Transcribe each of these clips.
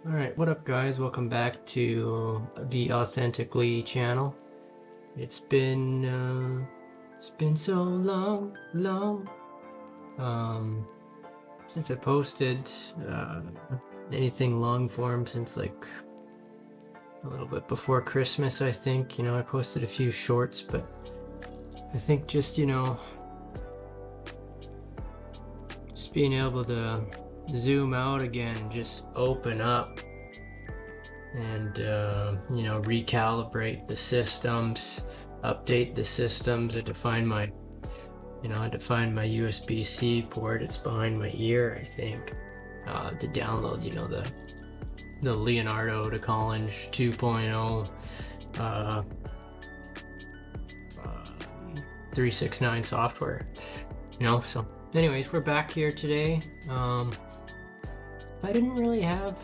Alright, what up guys? Welcome back to the Authentically channel. It's been so long since I posted anything long form since like a little bit before Christmas, I think. I posted a few shorts, but I think just being able to zoom out again, just open up and recalibrate the systems, update the systems. I define my USB-C port. It's behind my ear, I think, to download the Leonardo da Collins 2.0 369 software. So anyways, we're back here today. I didn't really have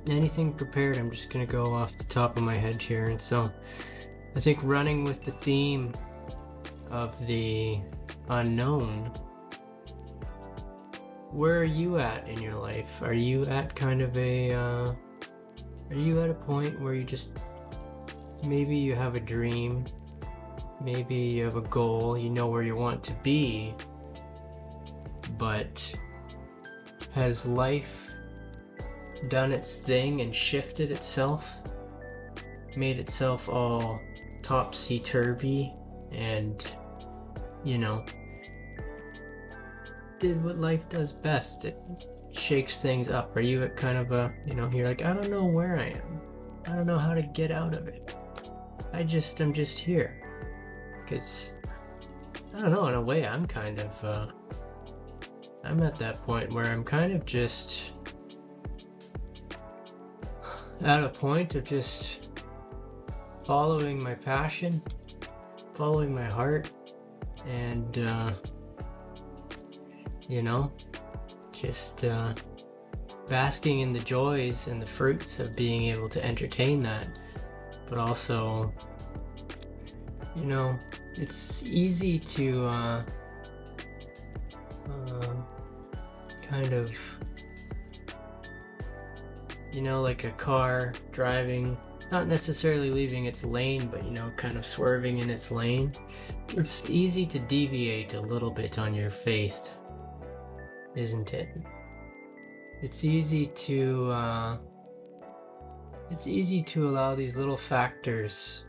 anything prepared. I'm just gonna go off the top of my head here, and so I think running with the theme of the unknown, where are you at in your life? Are you at kind of are you at a point where you just, maybe you have a dream, maybe you have a goal, you know where you want to be, but has life done its thing and shifted itself, made itself all topsy-turvy, and did what life does best? It shakes things up. Are you at kind of a, you're like, I don't know where I am, I don't know how to get out of it, I'm just here? Because I don't know, in a way I'm kind of I'm at that point where I'm kind of just at a point of just following my passion, following my heart, and just basking in the joys and the fruits of being able to entertain that. But also, it's easy to kind of, like a car driving, not necessarily leaving its lane, but kind of swerving in its lane. It's easy to deviate a little bit on your faith, isn't it? It's easy to allow these little factors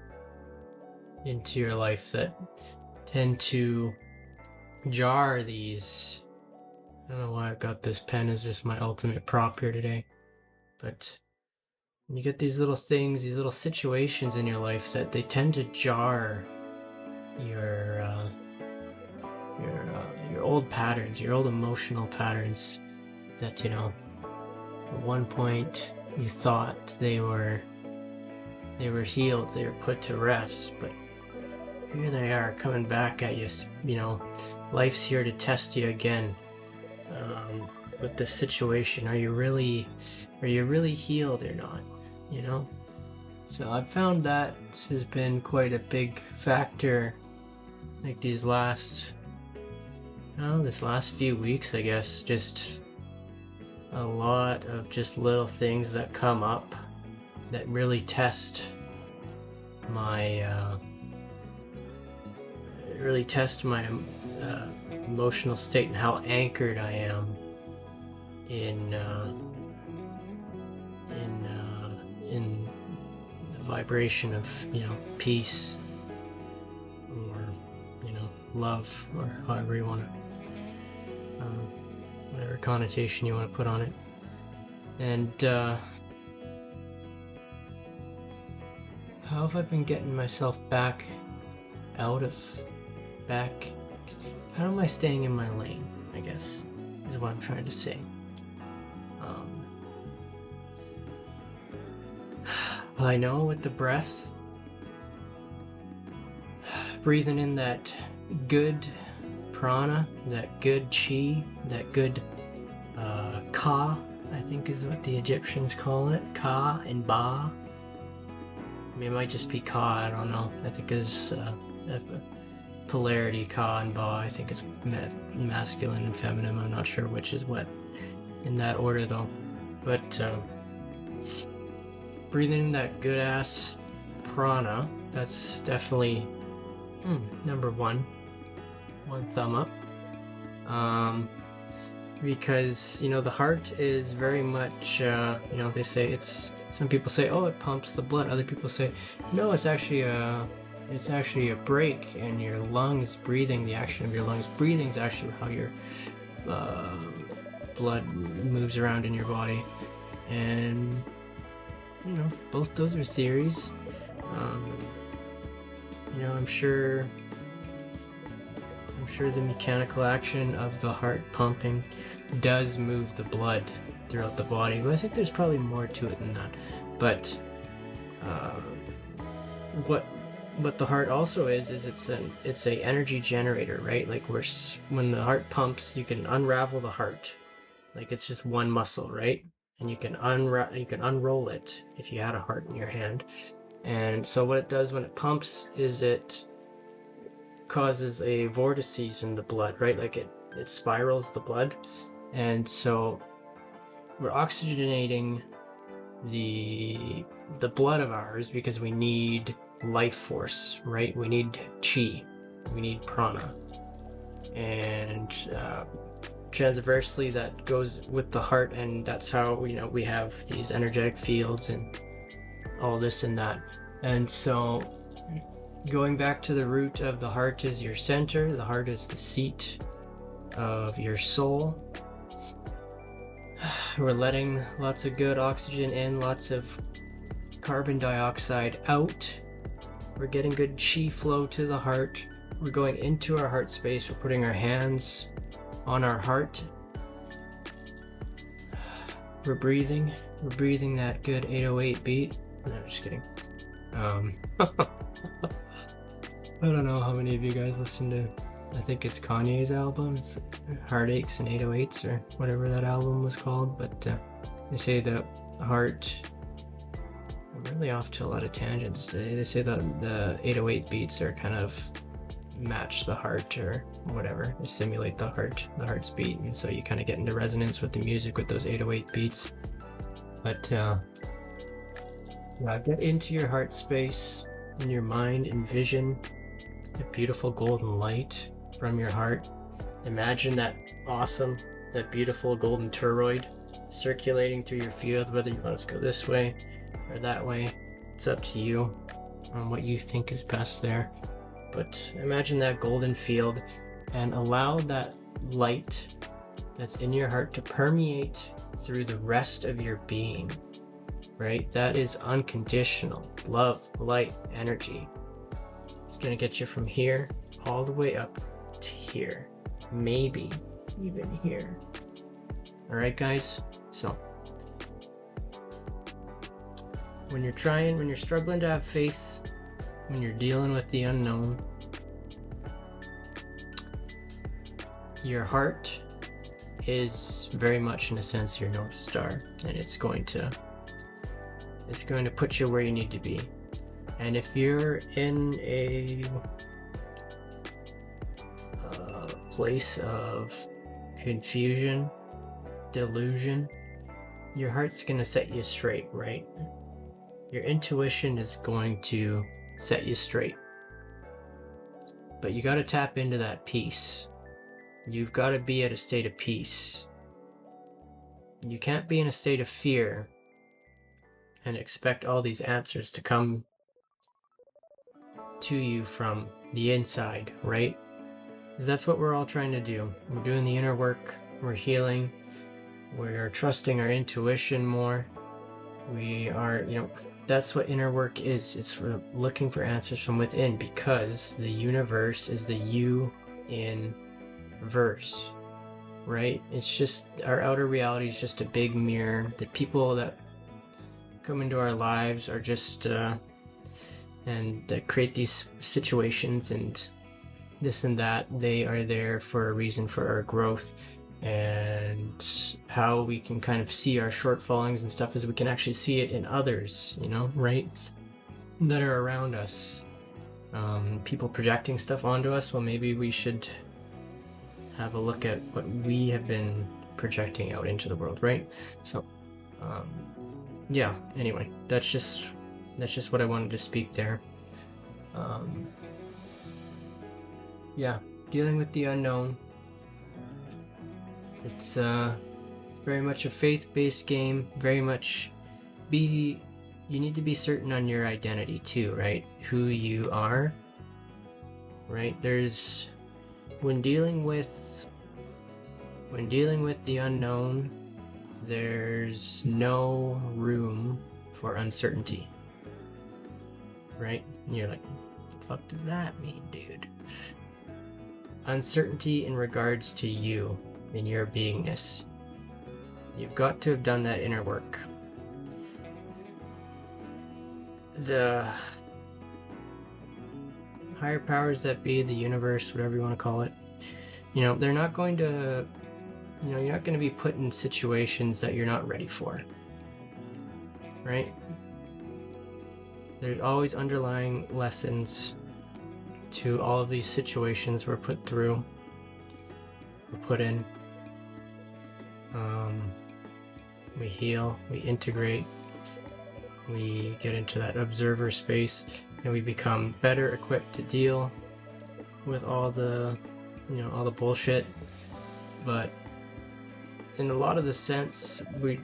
into your life that tend to jar these. I don't know why I've got this pen as just my ultimate prop here today, but when you get these little things, these little situations in your life, that they tend to jar your old patterns, your old emotional patterns that, at one point you thought they were healed, they were put to rest, but here they are coming back at you. Life's here to test you again. With this situation, are you really healed or not? So I've found that has been quite a big factor, like this last few weeks, I guess. Just a lot of just little things that come up that really test my emotional state and how anchored I am in the vibration of peace, or love, or however you want to, whatever connotation you want to put on it. And how have I been getting myself back how am I staying in my lane, I guess, is what I'm trying to say. I know, with the breath, breathing in that good prana, that good chi, that good ka, I think is what the Egyptians call it, ka and ba. I mean, it might just be ka, I don't know. I think it's polarity, ka and ba. I think it's masculine and feminine. I'm not sure which is what in that order though. But breathing in that good ass prana. That's definitely number one thumb up. Because the heart is very much they say some people say, oh, it pumps the blood. Other people say, no, it's actually a brake, and your lungs breathing, the action of your lungs breathing is actually how your blood moves around in your body. And both those are theories. I'm sure the mechanical action of the heart pumping does move the blood throughout the body, but I think there's probably more to it than that. But what the heart also is it's a energy generator, right? Like when the heart pumps, you can unravel the heart, like it's just one muscle, right? And you can unroll it if you had a heart in your hand. And so what it does when it pumps is it causes a vortices in the blood, right? Like it spirals the blood. And so we're oxygenating the blood of ours because we need life force, right? We need chi, we need prana. And transversely that goes with the heart, and that's how we have these energetic fields and all this and that. And so going back to the root of the heart is your center. The heart is the seat of your soul. We're letting lots of good oxygen in, lots of carbon dioxide out. We're getting good chi flow to the heart. We're going into our heart space. We're putting our hands on our heart. We're breathing that good 808 beat. No, just kidding. I don't know how many of you guys listen to, I think it's Kanye's album. It's Heartaches and 808s or whatever that album was called. But they say the heart, I'm really off to a lot of tangents today. They say that the 808 beats are kind of match the heart or whatever. They simulate the heart's beat. And so you kind of get into resonance with the music with those 808 beats. But get into your heart space, in your mind, envision a beautiful golden light from your heart. Imagine that beautiful golden toroid circulating through your field, whether you want it to go this way or that way. It's up to you on what you think is best there. But imagine that golden field and allow that light that's in your heart to permeate through the rest of your being, right? That is unconditional love, light, energy. It's going to get you from here all the way up to here, maybe even here. All right, guys? So when you're struggling to have faith, when you're dealing with the unknown, your heart is very much, in a sense, your North Star, and it's going to put you where you need to be. And if you're in a place of confusion, delusion, your heart's going to set you straight, right? Your intuition is going to set you straight. But you got to tap into that peace. You've got to be at a state of peace. You can't be in a state of fear and expect all these answers to come to you from the inside, right? Because that's what we're all trying to do. We're doing the inner work, we're healing, we're trusting our intuition more. We are, that's what inner work is. It's for looking for answers from within, because the universe is the you in verse, right? It's just, our outer reality is just a big mirror. The people that come into our lives are just and that create these situations and this and that, they are there for a reason, for our growth. And how we can kind of see our shortfallings and stuff is we can actually see it in others, right, that are around us. People projecting stuff onto us, well, maybe we should have a look at what we have been projecting out into the world, right? So yeah, anyway, that's just what I wanted to speak there. Yeah, dealing with the unknown. It's very much a faith-based game, very much you need to be certain on your identity too, right? Who you are, right? When dealing with the unknown, there's no room for uncertainty, right? And you're like, what the fuck does that mean, dude? Uncertainty in regards to you and your beingness. You've got to have done that inner work. The higher powers that be, the universe, whatever you want to call it, they're not going to, you're not going to be put in situations that you're not ready for, right? There's always underlying lessons to all of these situations we're put through, we're put in. We heal, we integrate, we get into that observer space, and we become better equipped to deal with all the bullshit. But in a lot of the sense, you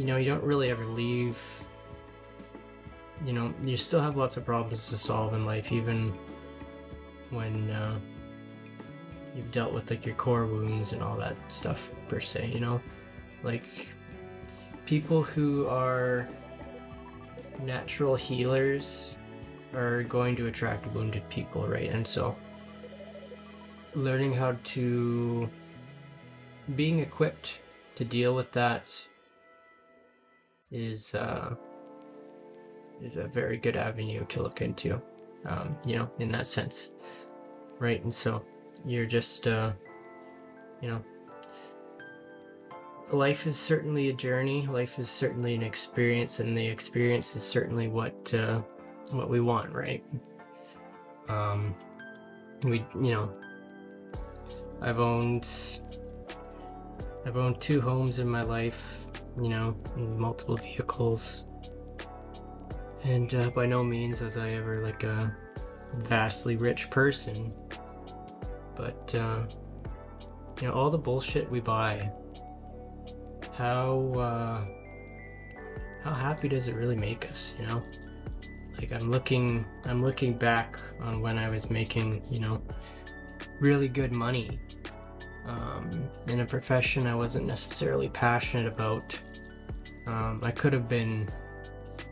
don't really ever leave. You still have lots of problems to solve in life, even when you've dealt with like your core wounds and all that stuff per se. Like people who are natural healers are going to attract wounded people, right? And so learning how to being equipped to deal with that is a very good avenue to look into, in that sense, right? And so you're just life is certainly a journey, life is certainly an experience, and the experience is certainly what we want, right? I've owned 2 homes in my life, multiple vehicles, and by no means was I ever like a vastly rich person, but all the bullshit we buy, how happy does it really make us? Like I'm looking back on when I was making really good money in a profession I wasn't necessarily passionate about. I could have been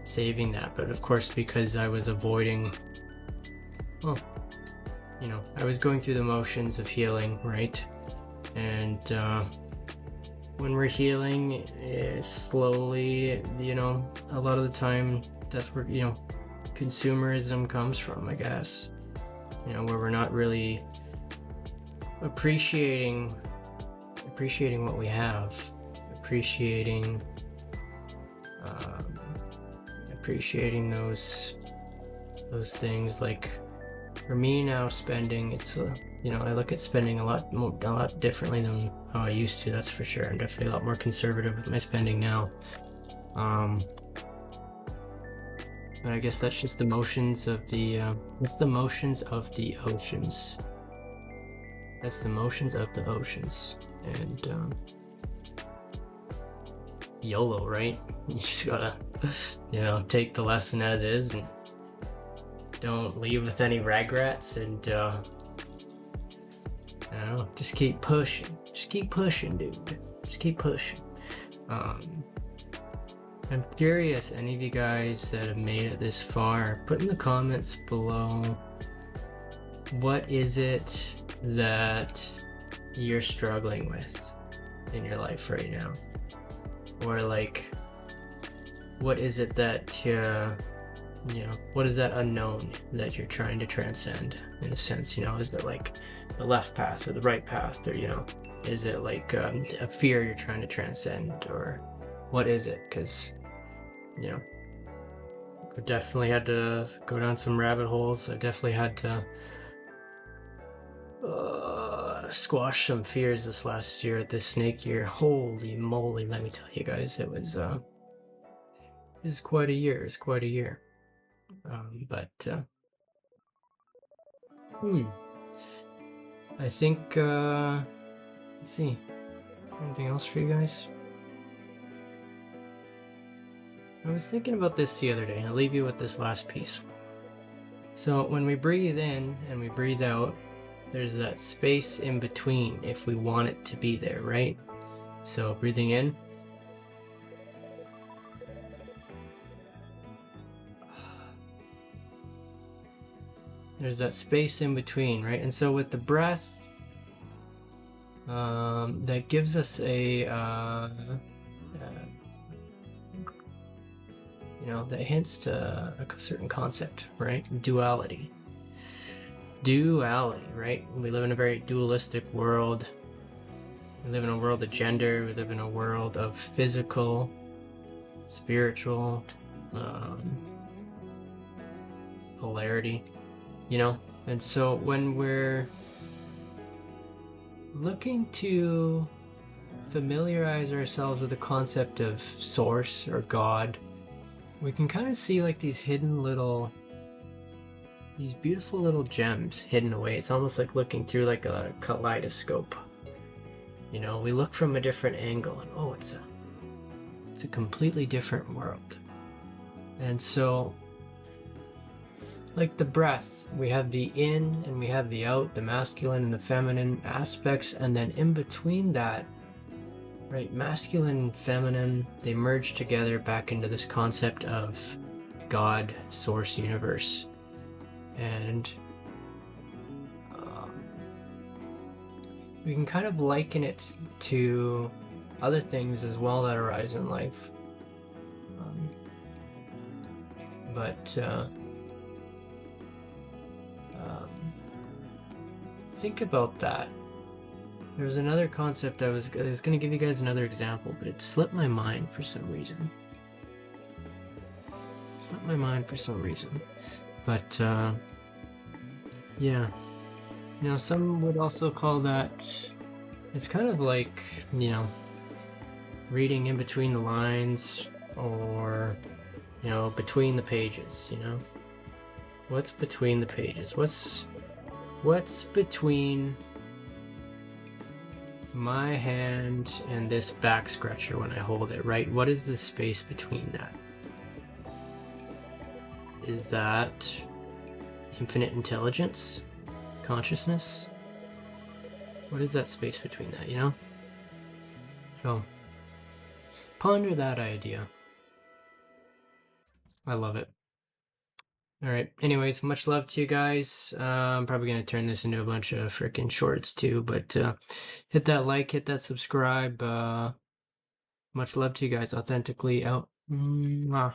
saving that, but of course, because I was avoiding, I was going through the motions of healing, right? And when we're healing slowly, a lot of the time that's where consumerism comes from, I guess, where we're not really appreciating what we have, appreciating those things. Like for me now, spending, it's I look at spending a lot differently than how I used to, that's for sure. I'm definitely a lot more conservative with my spending now. But I guess that's just the motions of it's the motions of the oceans. That's the motions of the oceans. And YOLO, right? You just gotta, take the lesson as is and don't leave with any regrets, and just keep pushing. Just keep pushing, dude. Just keep pushing. I'm curious, any of you guys that have made it this far, put in the comments below, what is it that you're struggling with in your life right now? Or like, what is it that what is that unknown that you're trying to transcend, in a sense? Is it like the left path or the right path, or is it like a fear you're trying to transcend, or what is it? Because I definitely had to go down some rabbit holes. I definitely had to squash some fears this last year, this snake year. Holy moly, let me tell you guys, it was is quite a year. Is quite a year. I think, let's see, anything else for you guys? I was thinking about this the other day, and I'll leave you with this last piece. So when we breathe in and we breathe out, there's that space in between if we want it to be there, right? So breathing in. There's that space in between, right? And so with the breath, that gives us that hints to a certain concept, right? Duality, right? We live in a very dualistic world. We live in a world of gender. We live in a world of physical, spiritual, polarity, and so when we're looking to familiarize ourselves with the concept of source or God, we can kind of see like these beautiful little gems hidden away. It's almost like looking through like a kaleidoscope. We look from a different angle and it's a completely different world. And so, like the breath, we have the in and we have the out, the masculine and the feminine aspects, and then in between that, right, masculine and feminine, they merge together back into this concept of God, source, universe. And we can kind of liken it to other things as well that arise in life. Think about that. There was another concept I was going to give you guys another example, but it slipped my mind for some reason. But, yeah. Some would also call that, it's kind of like, reading in between the lines or, between the pages, What's between the pages? What's between my hand and this back scratcher when I hold it, right? What is the space between that? Is that infinite intelligence? Consciousness? What is that space between that, So, ponder that idea. I love it. All right. Anyways, much love to you guys. I'm probably going to turn this into a bunch of freaking shorts too, but hit that like, hit that subscribe. Much love to you guys. Authentically out. Mwah.